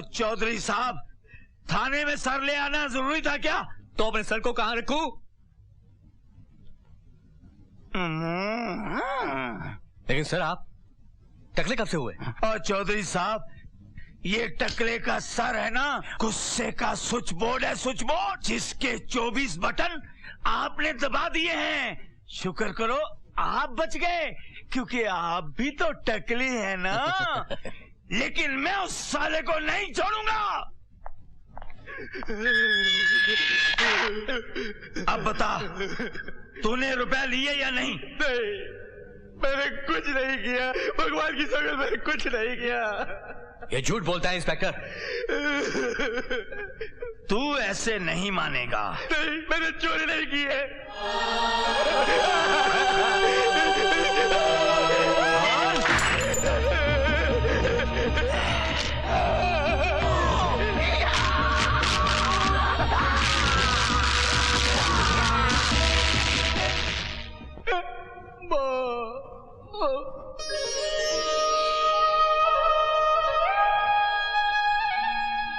चौधरी साहब, थाने में सर ले आना जरूरी था क्या? तो अपने सर को कहाँ रखूं? लेकिन सर आप टकले कब से हुए? और चौधरी साहब, ये टकले का सर है ना, गुस्से का स्विच बोर्ड है, स्विच बोर्ड, जिसके 24 बटन आपने दबा दिए हैं। शुक्र करो आप बच गए, क्योंकि आप भी तो टकले हैं ना। लेकिन मैं उस साले को नहीं छोड़ूंगा। अब बता, तूने रुपया लिए या नहीं? नहीं, मैंने कुछ नहीं किया, भगवान की कसम मैंने कुछ नहीं किया। ये झूठ बोलता है इंस्पेक्टर। तू ऐसे नहीं मानेगा। नहीं, मैंने चोरी नहीं की है।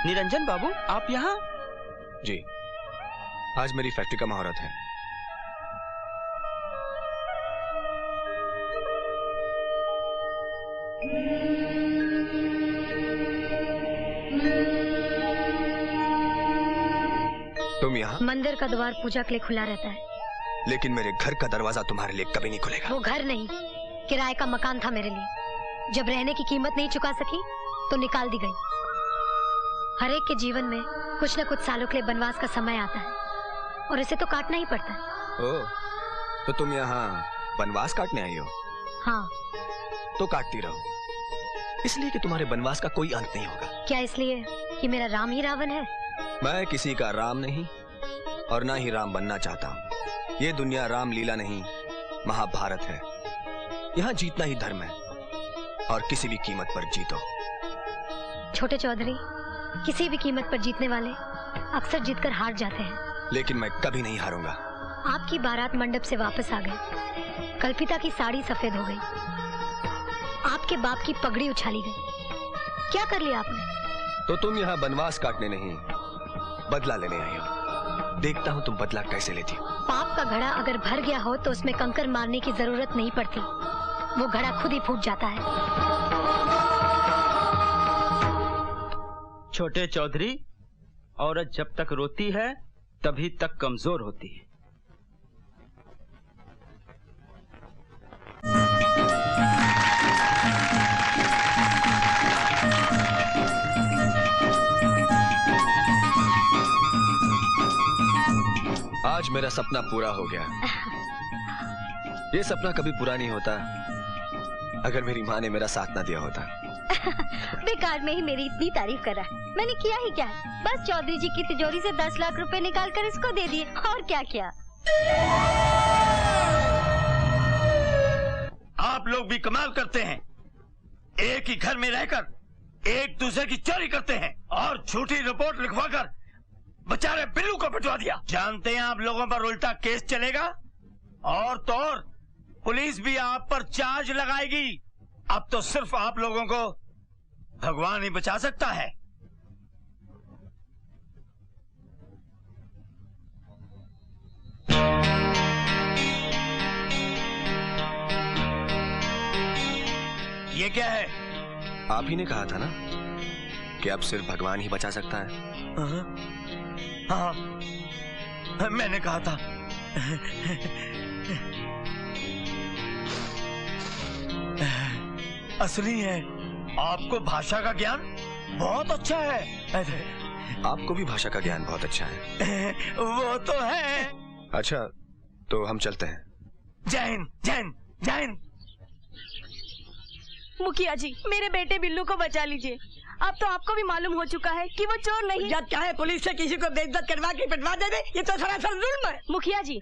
निरंजन बाबू, आप यहाँ? जी, आज मेरी फैक्ट्री का मुहूर्त है। तुम यहाँ? मंदिर का द्वार पूजा के लिए खुला रहता है, लेकिन मेरे घर का दरवाजा तुम्हारे लिए कभी नहीं खुलेगा। वो घर नहीं, किराए का मकान था मेरे लिए। जब रहने की कीमत नहीं चुका सकी तो निकाल दी गई। हर एक के जीवन में कुछ न कुछ सालों के लिए बनवास का समय आता है, और इसे तो काटना ही पड़ता है। ओह, तो तुम यहाँ बनवास काटने आई हो? हाँ। तो काटती रहो, इसलिए कि तुम्हारे बनवास का कोई अंत नहीं होगा। क्या इसलिए कि मेरा राम ही रावण है? मैं किसी का राम नहीं और ना ही राम बनना चाहता हूँ। ये दुनिया राम लीला नहीं, महाभारत है। यहाँ जीतना ही धर्म है, और किसी भी कीमत पर जीतो। छोटे चौधरी, किसी भी कीमत पर जीतने वाले अक्सर जीतकर हार जाते हैं। लेकिन मैं कभी नहीं हारूंगा। आपकी बारात मंडप से वापस आ गई। कल्पिता की साड़ी सफेद हो गई, आपके बाप की पगड़ी उछाली गई। क्या कर लिया आपने? तो तुम यहाँ बनवास काटने नहीं, बदला लेने आई हो। देखता हूँ तुम बदला कैसे लेती हो। पाप का घड़ा अगर भर गया हो तो उसमें कंकर मारने की जरूरत नहीं पड़ती, वो घड़ा खुद ही फूट जाता है। छोटे चौधरी, औरत जब तक रोती है तभी तक कमजोर होती है। आज मेरा सपना पूरा हो गया। ये सपना कभी पूरा नहीं होता अगर मेरी माँ ने मेरा साथ ना दिया होता। बेकार में ही मेरी इतनी तारीफ कर रहा है। मैंने किया ही क्या? बस चौधरी जी की तिजोरी से 10 लाख रुपए निकाल कर इसको दे दिए, और क्या किया। आप लोग भी कमाल करते हैं। एक ही घर में रहकर एक दूसरे की चोरी करते हैं, और झूठी रिपोर्ट लिखवाकर बेचारे बिल्लू को पिटवा दिया। जानते हैं आप लोगों पर उल्टा केस चलेगा, और तो और पुलिस भी आप पर चार्ज लगाएगी। अब तो सिर्फ आप लोगों को भगवान ही बचा सकता है। ये क्या है? आप ही ने कहा था ना कि अब सिर्फ भगवान ही बचा सकता है। हाँ, मैंने कहा था। असली है। आपको भाषा का ज्ञान बहुत अच्छा है। आपको भी भाषा का ज्ञान बहुत अच्छा है। वो तो है। अच्छा, तो हम चलते हैं। जय हिंद, जय हिंद, जय हिंद। मुखिया जी, मेरे बेटे बिल्लू को बचा लीजिए। अब तो आपको भी मालूम हो चुका है कि वो चोर नहीं। जब चाहे पुलिस से किसी को बेइज्जत करवा के पिटवा दे, ये तो सरासर जुल्म है। मुखिया जी,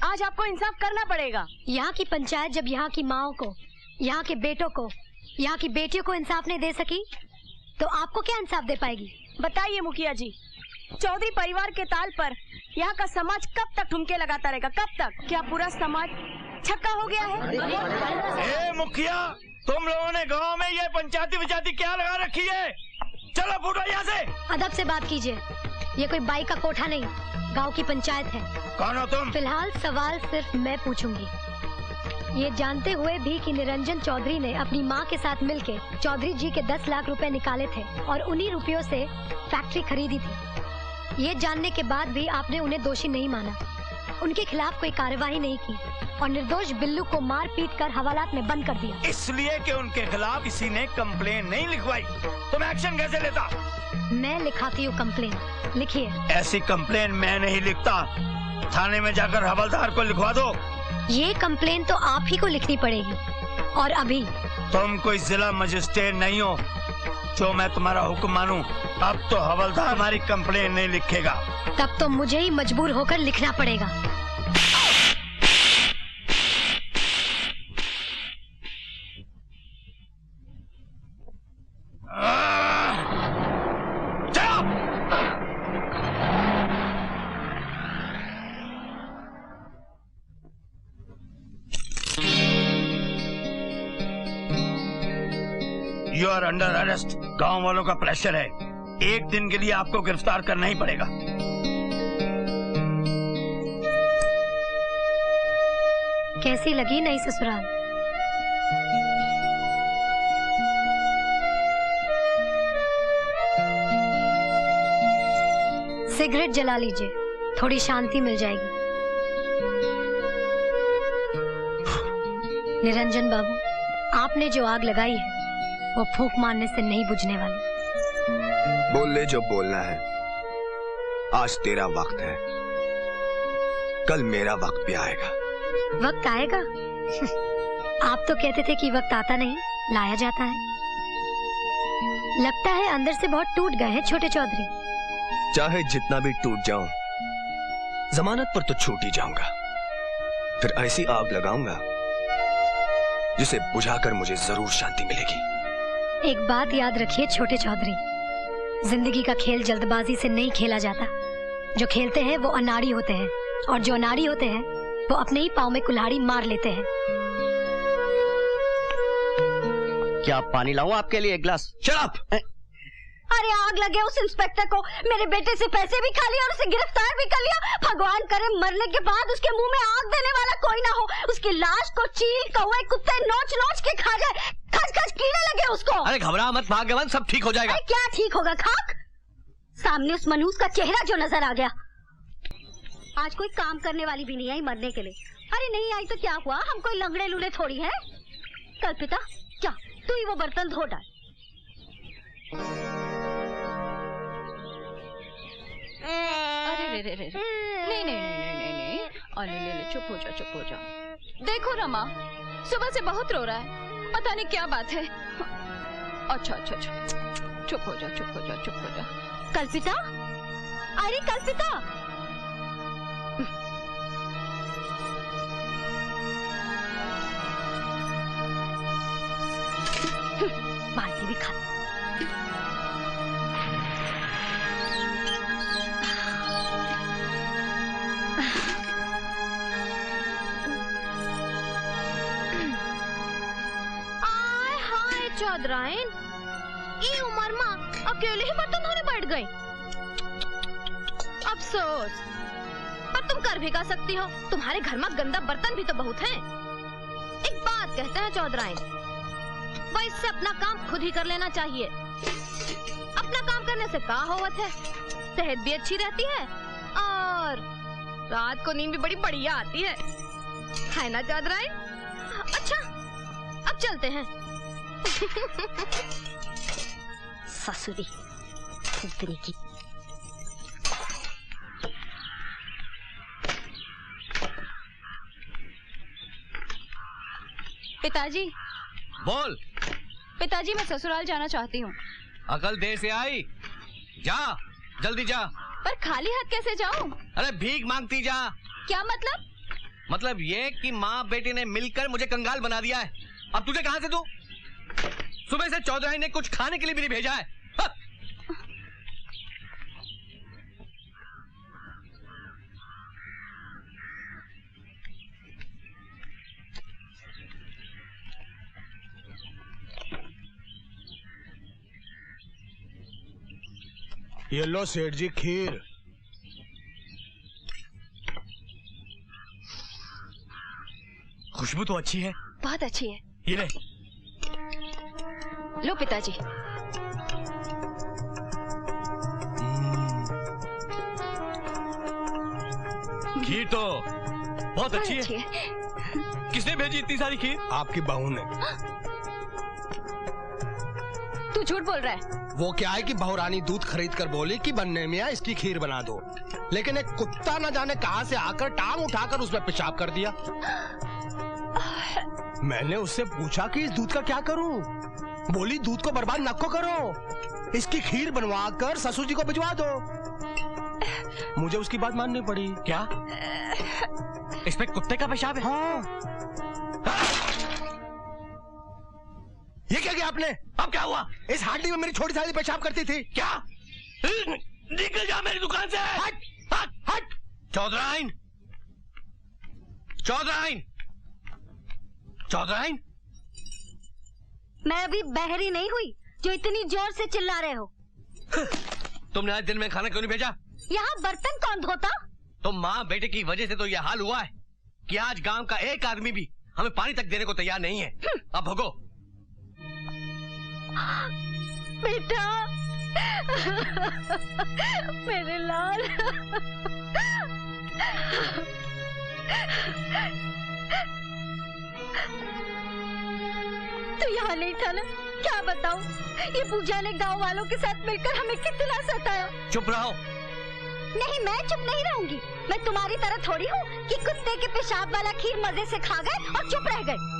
आज आपको इंसाफ करना पड़ेगा। यहाँ की पंचायत जब यहाँ की माओ को, यहाँ के बेटों को, यहाँ की बेटियों को इंसाफ नहीं दे सकी, तो आपको क्या इंसाफ दे पाएगी? बताइए मुखिया जी, चौधरी परिवार के ताल पर यहाँ का समाज कब तक ठुमके लगाता रहेगा? कब तक? क्या पूरा समाज छक्का हो गया है? ए मुखिया, तुम लोगों ने गांव में ये पंचायती विचायती क्या लगा रखी है? चलो फूटो यहाँ से। अदब से बात कीजिए, ये कोई बाई का कोठा नहीं, गांव की पंचायत है। कौन हो तुम? फिलहाल सवाल सिर्फ मैं पूछूंगी, ये जानते हुए भी कि निरंजन चौधरी ने अपनी माँ के साथ मिलके चौधरी जी के 10 लाख रुपए निकाले थे और उन्हीं रुपयों से फैक्ट्री खरीदी थी। ये जानने के बाद भी आपने उन्हें दोषी नहीं माना, उनके खिलाफ कोई कार्यवाही नहीं की और निर्दोष बिल्लू को मार पीट कर हवालात में बंद कर दिया। इसलिए कि उनके खिलाफ किसी ने कंप्लेन नहीं लिखवाई। तुम एक्शन कैसे लेता? मैं लिखाती हूँ कंप्लेन, लिखिए। ऐसी कंप्लेन मैं नहीं लिखता, थाने में जाकर हवलदार को लिखवा दो। ये कंप्लेन तो आप ही को लिखनी पड़ेगी। और अभी तुम कोई जिला मजिस्ट्रेट नहीं हो जो मैं तुम्हारा हुक्म मानूं। अब तो हवलदार हमारी कंप्लेन नहीं लिखेगा। तब तो मुझे ही मजबूर होकर लिखना पड़ेगा। You are under arrest. गांव वालों का प्रेशर है, एक दिन के लिए आपको गिरफ्तार करना ही पड़ेगा। कैसी लगी नई ससुराल? सिगरेट जला लीजिए, थोड़ी शांति मिल जाएगी। निरंजन बाबू, आपने जो आग लगाई है वो फूंक मारने से नहीं बुझने वाली। बोल ले जो बोलना है। आज तेरा वक्त है, कल मेरा वक्त भी आएगा। वक्त आएगा? आप तो कहते थे कि वक्त आता नहीं, लाया जाता है। लगता है अंदर से बहुत टूट गए हैं छोटे चौधरी। चाहे जितना भी टूट जाऊं, जमानत पर तो छूट ही जाऊंगा। फिर ऐसी आग लगाऊंगा जिसे बुझाकर मुझे जरूर शांति मिलेगी। एक बात याद रखिए छोटे चौधरी, जिंदगी का खेल जल्दबाजी से नहीं खेला जाता। जो खेलते हैं वो अनाड़ी होते हैं और जो अनाड़ी होते हैं वो अपने ही पाँव में कुल्हाड़ी मार लेते हैं। क्या पानी लाऊं आपके लिए एक गिलास? शराब। अरे आग लगे उस इंस्पेक्टर को, मेरे बेटे से पैसे भी खा लिए और उसे गिरफ्तार भी कर लिया। भगवान करे मरने के बाद उसके मुंह में आग देने वाला कोई ना हो। उसकी लाश को चील कौवे कुत्ते नोच नोच के खा जाए, खच खच कीड़े लगे उसको। अरे घबरा मत भाग्यवान, सब ठीक हो जाएगा। अरे क्या ठीक होगा खाक? सामने उस मनूस का चेहरा जो नजर आ गया। आज कोई काम करने वाली भी नहीं आई मरने के लिए। अरे नहीं आई तो क्या हुआ, हम कोई लंगड़े लूले थोड़ी है। कल्पिता जा, तू ही वो बर्तन धो डाल। अरे रे नहीं नहीं नहीं नहीं नहीं नहीं, अरे ले चुप हो जा चुप हो जा। देखो रमा, सुबह से बहुत रो रहा है, पता नहीं क्या बात है। अच्छा अच्छा अच्छा, चुप हो जा चुप हो जा चुप हो जा। कल्पिता, अरे कल्पिता, बाल्टी भी खा। चौधराइन, ये उम्र में अकेले ही बर्तन धोने बैठ गई। अफसोस, पर तुम कर भी का सकती हो, तुम्हारे घर में गंदा बर्तन भी तो बहुत हैं। एक बात कहते हैं चौधराइन, वैसे अपना काम खुद ही कर लेना चाहिए। अपना काम करने से क्या होवत है, सेहत भी अच्छी रहती है और रात को नींद भी बड़ी बढ़िया आती है ना चौधराइन? अच्छा, अब चलते हैं। ससुरी फुदरी की। पिताजी। बोल। पिताजी, मैं ससुराल जाना चाहती हूँ। अकल देर से आई, जा जल्दी जा। पर खाली हाथ कैसे जाऊँ? अरे भीख मांगती जा। क्या मतलब? मतलब ये कि माँ बेटी ने मिलकर मुझे कंगाल बना दिया है। अब तुझे कहाँ से दूं? सुबह से चौधरी ने कुछ खाने के लिए भी नहीं भेजा है। ये लो सेठ जी खीर। खुशबू तो अच्छी है। बहुत अच्छी है। ये ले। लो पिताजी। खीर तो बहुत अच्छी है। किसने भेजी इतनी सारी खीर? आपकी बहू ने। तू झूठ बोल रहा है। वो क्या है कि बहुरानी दूध खरीद कर बोली कि बनने में इसकी खीर बना दो, लेकिन एक कुत्ता न जाने कहां से आकर टांग उठाकर उसमें पेशाब कर दिया। मैंने उससे पूछा कि इस दूध का क्या करूं? बोली दूध को बर्बाद न करो, इसकी खीर बनवा कर ससुर जी को भिजवा दो। मुझे उसकी बात माननी पड़ी। क्या इसमें कुत्ते का पेशाब है? हाँ। ये क्या किया आपने? अब क्या हुआ? इस हांडी में मेरी छोटी साली पेशाब करती थी। क्या? निकल जा मेरी दुकान से। हट हट हट। चौधराइन, चौधराइन, चौधराइन। मैं अभी बहरी नहीं हुई जो इतनी जोर से चिल्ला रहे हो। तुमने आज दिन में खाना क्यों नहीं भेजा? यहाँ बर्तन कौन धोता? तो माँ बेटे की वजह से तो यह हाल हुआ है कि आज गांव का एक आदमी भी हमें पानी तक देने को तैयार नहीं है। अब भगो। बेटा मेरे लाल। तू यहाँ नहीं था ना? क्या बताऊं, ये पूजा ने गांव वालों के साथ मिलकर हमें कितना सताया। चुप रहो। नहीं, मैं चुप नहीं रहूंगी। मैं तुम्हारी तरह थोड़ी हूँ कि कुत्ते के पेशाब वाला खीर मजे से खा गए और चुप रह गए।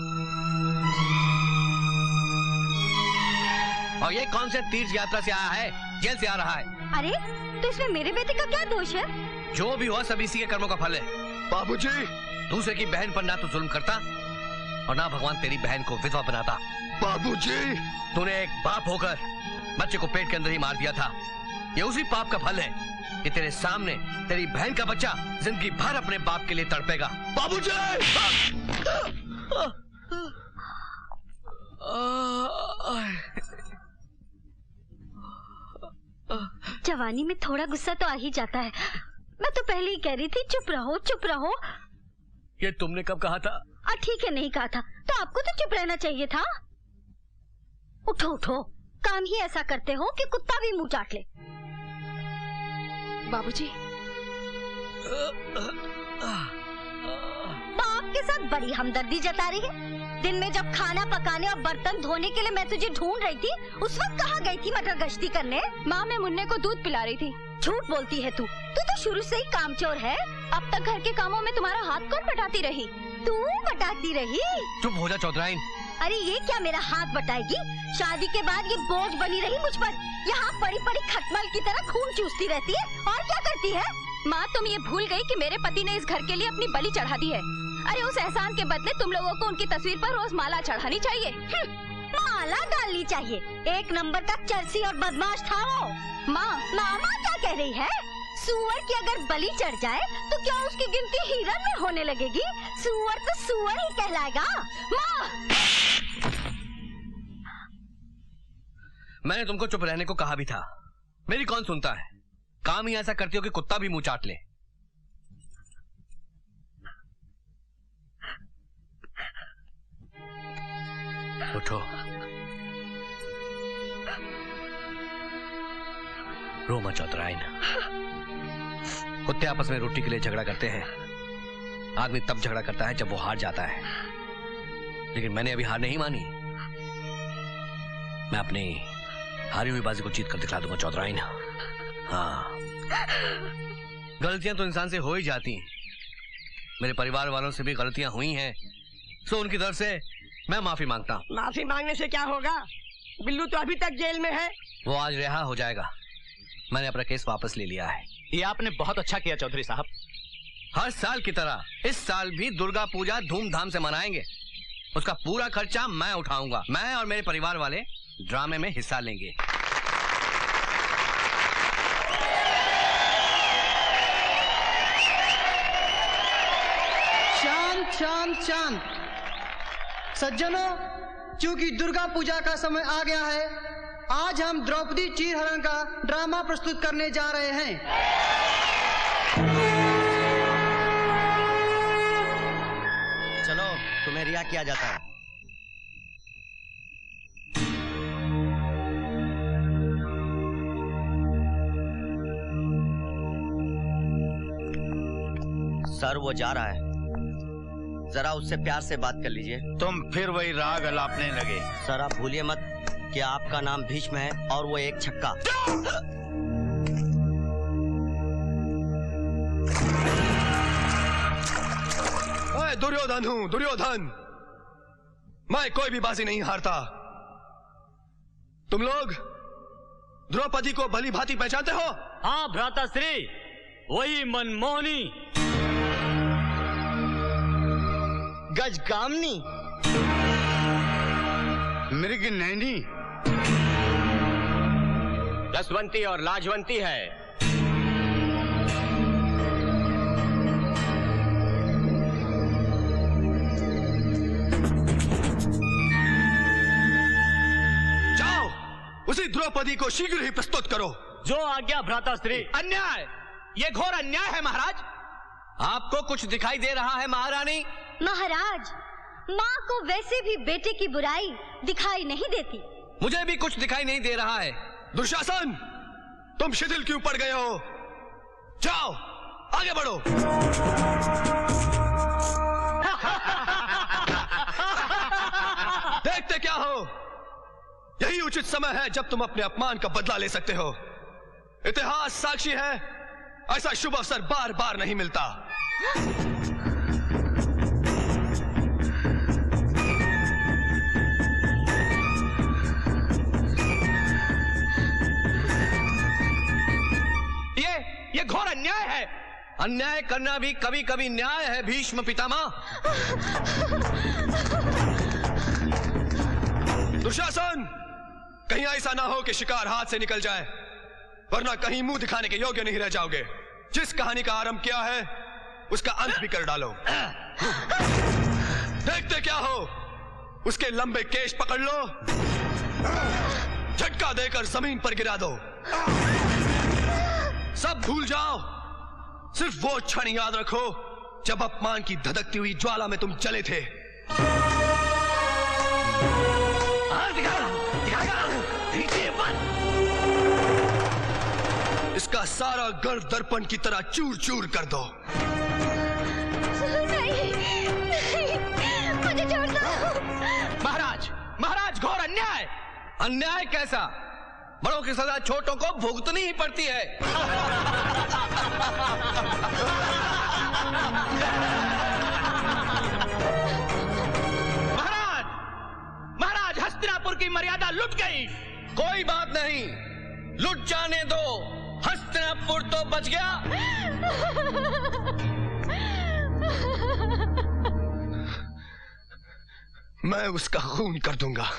और ये कौन से तीर्थ यात्रा से आया है, जेल से आ रहा है? अरे तो इसमें मेरे बेटे का क्या दोष है? जो भी हुआ सब इसी के कर्मों का फल है। बाबूजी, दूसरे की बहन पर ना तो जुल्म करता और ना भगवान तेरी बहन को विधवा बनाता। बाबूजी, तूने एक बाप होकर बच्चे को पेट के अंदर ही मार दिया था। ये उसी पाप का फल है कि तेरे सामने तेरी बहन का बच्चा जिंदगी भर अपने बाप के लिए तड़पेगा। बाबूजी! जवानी में थोड़ा गुस्सा तो आ ही जाता है। मैं तो पहले ही कह रही थी चुप रहो चुप रहो। ये तुमने कब कहा था? ठीक है, नहीं कहा था तो आपको तो चुप रहना चाहिए था। उठो उठो, काम ही ऐसा करते हो कि कुत्ता भी मुंह चाट ले। बाबूजी, बाप के साथ बड़ी हमदर्दी जता रही है। दिन में जब खाना पकाने और बर्तन धोने के लिए मैं तुझे ढूंढ रही थी, उस वक्त कहाँ गई थी मटर गश्ती करने? माँ, मैं मुन्ने को दूध पिला रही थी। झूठ बोलती है तू तो शुरू से ही कामचोर है। अब तक घर के कामों में तुम्हारा हाथ कौन बटाती रही? तू बटाती रही? चुप हो जा चौधराइन। अरे ये क्या मेरा हाथ बटाएगी? शादी के बाद ये बोझ बनी रही मुझ पर। यहाँ पड़ी पड़ी खटमल की तरह खून चूसती रहती है और क्या करती है? माँ, तुम ये भूल गई कि मेरे पति ने इस घर के लिए अपनी बलि चढ़ा दी है। अरे उस एहसान के बदले तुम लोगों को उनकी तस्वीर पर रोज माला चढ़ानी चाहिए। माला डालनी चाहिए। एक नंबर का चरसी और बदमाश था वो। मामा क्या कह रही है? सुअर की अगर बलि चढ़ जाए तो क्या उसकी गिनती हिरन में होने लगेगी? सुअर तो सुअर ही कहलाएगा। माँ, मैंने तुमको चुप रहने को कहा भी था। मेरी कौन सुनता है? काम ही ऐसा करती हो कि कुत्ता भी मुंह चाट ले। उठो, रो मत चौधराइन। कुत्ते आपस में रोटी के लिए झगड़ा करते हैं। आदमी तब झगड़ा करता है जब वो हार जाता है, लेकिन मैंने अभी हार नहीं मानी। मैं अपनी हारी हुई बाजी को जीत कर दिखला दूंगा चौधराइन। हाँ, गलतियां तो इंसान से हो ही जाती हैं। मेरे परिवार वालों से भी गलतियां हुई हैं, सो उनकी तरफ से मैं माफी मांगता हूँ। माफी मांगने से क्या होगा? बिल्लू तो अभी तक जेल में है। वो आज रिहा हो जाएगा। मैंने अपना केस वापस ले लिया है। ये आपने बहुत अच्छा किया चौधरी साहब। हर साल की तरह इस साल भी दुर्गा पूजा धूमधाम से मनाएंगे। उसका पूरा खर्चा मैं उठाऊंगा। मैं और मेरे परिवार वाले ड्रामे में हिस्सा लेंगे। शांत शांत शांत। सज्जनों, क्योंकि दुर्गा पूजा का समय आ गया है, आज हम द्रौपदी चीरहरण का ड्रामा प्रस्तुत करने जा रहे हैं। चलो, तुम्हें रिहा किया जाता है। सर वो जा रहा है, जरा उससे प्यार से बात कर लीजिए। तुम फिर वही राग अलापने लगे। सर आप भूलिए मत कि आपका नाम भीष्म है और वो एक छक्का। मैं दुर्योधन हूं, दुर्योधन। मैं कोई भी बाजी नहीं हारता। तुम लोग द्रौपदी को भली भांति पहचानते हो? हाँ भ्राताश्री, वही मनमोहनी गजकामनी, मृग नैनी, रसवंती और लाजवंती है। जाओ, उसी द्रौपदी को शीघ्र ही प्रस्तुत करो। जो आज्ञा भ्राताश्री। अन्याय, ये घोर अन्याय है महाराज। आपको कुछ दिखाई दे रहा है महारानी? महाराज, माँ को वैसे भी बेटे की बुराई दिखाई नहीं देती। मुझे भी कुछ दिखाई नहीं दे रहा है। दुशासन, तुम शिथिल क्यों पड़ गए हो? जाओ, आगे बढ़ो। देखते क्या हो? यही उचित समय है जब तुम अपने अपमान का बदला ले सकते हो। इतिहास साक्षी है, ऐसा शुभ अवसर बार बार नहीं मिलता। ये घोर अन्याय है। अन्याय करना भी कभी कभी न्याय है भीष्म पितामह। दुशासन, कहीं ऐसा ना हो कि शिकार हाथ से निकल जाए, वरना कहीं मुंह दिखाने के योग्य नहीं रह जाओगे। जिस कहानी का आरंभ किया है उसका अंत भी कर डालो। देखते क्या हो? उसके लंबे केश पकड़ लो, झटका देकर जमीन पर गिरा दो। सब भूल जाओ, सिर्फ वो क्षण याद रखो जब अपमान की धधकती हुई ज्वाला में तुम जले थे। इसका सारा गर्व दर्पण की तरह चूर चूर कर दो। नहीं, मुझे छोड़ दो। महाराज, महाराज, घोर अन्याय। अन्याय कैसा? बड़ों की सजा छोटों को भुगतनी ही पड़ती है। महाराज, महाराज, हस्तिनापुर की मर्यादा लुट गई। कोई बात नहीं, लुट जाने दो। हस्तिनापुर तो बच गया। मैं उसका खून कर दूंगा।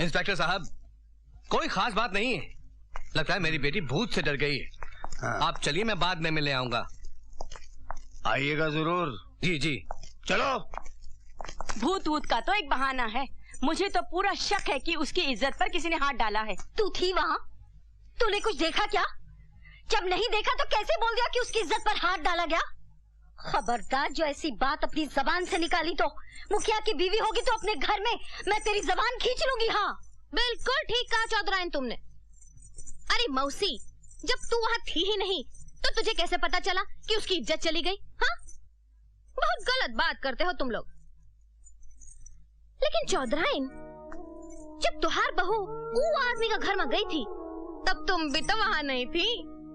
इंस्पेक्टर साहब, कोई खास बात नहीं है। लगता है मेरी बेटी भूत से डर गई है। आप चलिए, मैं बाद में मिलने आऊंगा। आइएगा जरूर। जी जी। चलो। भूत वूत का तो एक बहाना है। मुझे तो पूरा शक है कि उसकी इज्जत पर किसी ने हाथ डाला है। तू थी वहाँ? तूने कुछ देखा क्या? जब नहीं देखा तो कैसे बोल दिया कि उसकी इज्जत पर हाथ डाला गया? खबरदार, जो ऐसी बात अपनी जबान से निकाली तो मुखिया की बीवी होगी तो अपने घर में मैं तेरी जबान खींच लूंगी। हाँ, बिल्कुल ठीक कहा चौधराइन तुमने। अरे मौसी, जब तू वहाँ थी ही नहीं तो तुझे कैसे पता चला कि उसकी इज्जत चली गई? हाँ, बहुत गलत बात करते हो तुम लोग। लेकिन चौधराइन, जब तुहार बहू वो आदमी का घर में गई थी तब तुम भी तो वहाँ नहीं थी।